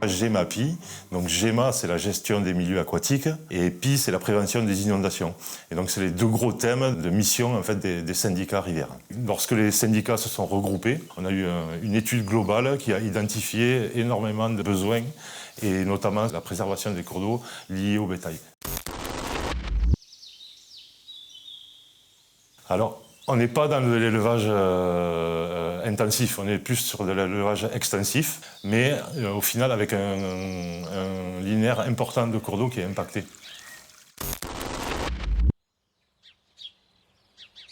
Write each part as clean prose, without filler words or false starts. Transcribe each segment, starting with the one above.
GEMAPI. Donc GEMA, c'est la gestion des milieux aquatiques et PI, c'est la prévention des inondations. Et donc c'est les deux gros thèmes de mission en fait, des syndicats rivières. Lorsque les syndicats se sont regroupés, on a eu une étude globale qui a identifié énormément de besoins et notamment la préservation des cours d'eau liés au bétail. Alors, on n'est pas dans de l'élevage intensif, on est plus sur de l'élevage extensif, mais au final avec un linéaire important de cours d'eau qui est impacté.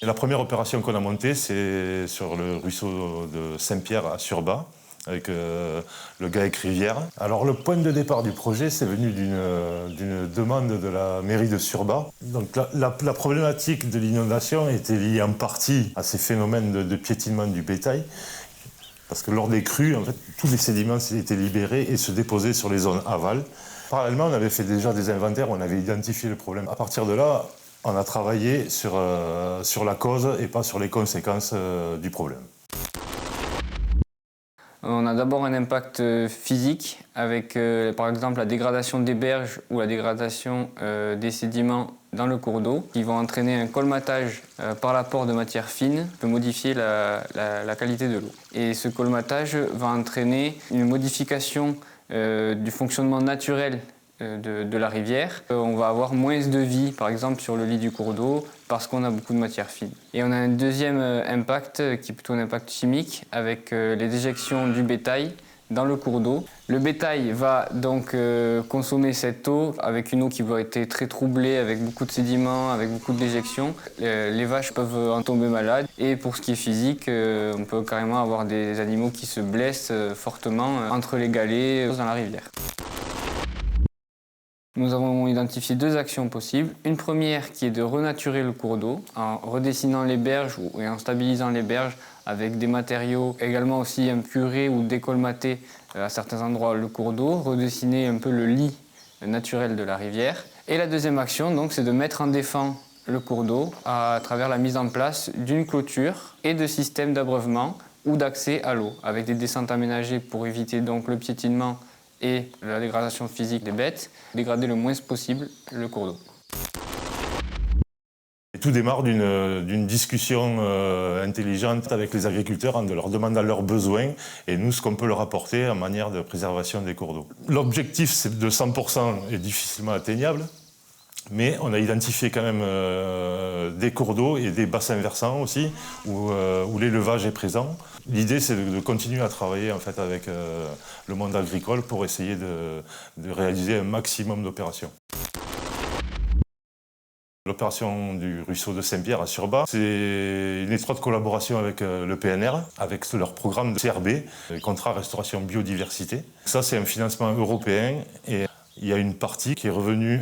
Et la première opération qu'on a montée, c'est sur le ruisseau de Saint-Pierre à Surbat, avec le GAEC Rivière. Alors le point de départ du projet, c'est venu d'une demande de la mairie de Surbat. Donc la problématique de l'inondation était liée en partie à ces phénomènes de piétinement du bétail, parce que lors des crues, en fait, tous les sédiments étaient libérés et se déposaient sur les zones aval. Parallèlement, on avait fait déjà des inventaires, on avait identifié le problème. À partir de là, on a travaillé sur la cause et pas sur les conséquences du problème. On a d'abord un impact physique avec par exemple la dégradation des berges ou la dégradation des sédiments dans le cours d'eau qui vont entraîner un colmatage par l'apport de matières fines qui peut modifier la qualité de l'eau. Et ce colmatage va entraîner une modification du fonctionnement naturel de la rivière. On va avoir moins de vie, par exemple, sur le lit du cours d'eau parce qu'on a beaucoup de matière fine. Et on a un deuxième impact qui est plutôt un impact chimique avec les déjections du bétail dans le cours d'eau. Le bétail va donc consommer cette eau avec une eau qui va être très troublée, avec beaucoup de sédiments, avec beaucoup de déjections. Les vaches peuvent en tomber malades. Et pour ce qui est physique, on peut carrément avoir des animaux qui se blessent fortement entre les galets dans la rivière. Nous avons identifié deux actions possibles. Une première qui est de renaturer le cours d'eau en redessinant les berges et en stabilisant les berges avec des matériaux également aussi purer ou décolmater à certains endroits le cours d'eau, redessiner un peu le lit naturel de la rivière. Et la deuxième action, donc, c'est de mettre en défend le cours d'eau à travers la mise en place d'une clôture et de systèmes d'abreuvement ou d'accès à l'eau avec des descentes aménagées pour éviter donc le piétinement et la dégradation physique des bêtes, dégrader le moins possible le cours d'eau. Tout démarre d'une discussion intelligente avec les agriculteurs en leur demandant leurs besoins et nous ce qu'on peut leur apporter en manière de préservation des cours d'eau. L'objectif c'est de 100% est difficilement atteignable, mais on a identifié quand même des cours d'eau et des bassins versants aussi où l'élevage est présent. L'idée c'est de continuer à travailler en fait, avec le monde agricole pour essayer de réaliser un maximum d'opérations. L'opération du ruisseau de Saint-Pierre à Surbat, c'est une étroite collaboration avec le PNR, avec leur programme de CRB, le contrat restauration biodiversité. Ça, c'est un financement européen et il y a une partie qui est revenue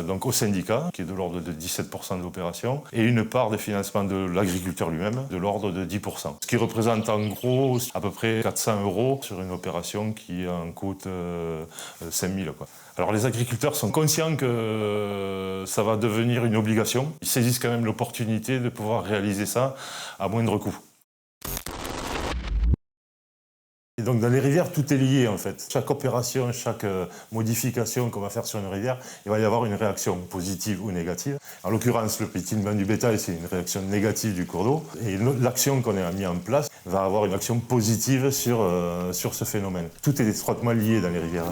donc au syndicat, qui est de l'ordre de 17% de l'opération, et une part de financement de l'agriculteur lui-même, de l'ordre de 10%. Ce qui représente en gros à peu près 400 € sur une opération qui en coûte 5000 €. Alors les agriculteurs sont conscients que ça va devenir une obligation. Ils saisissent quand même l'opportunité de pouvoir réaliser ça à moindre coût. Et donc dans les rivières, tout est lié en fait. Chaque opération, chaque modification qu'on va faire sur une rivière, il va y avoir une réaction positive ou négative. En l'occurrence, le piétinement du bétail, c'est une réaction négative du cours d'eau. Et l'action qu'on a mis en place va avoir une action positive sur ce phénomène. Tout est étroitement lié dans les rivières.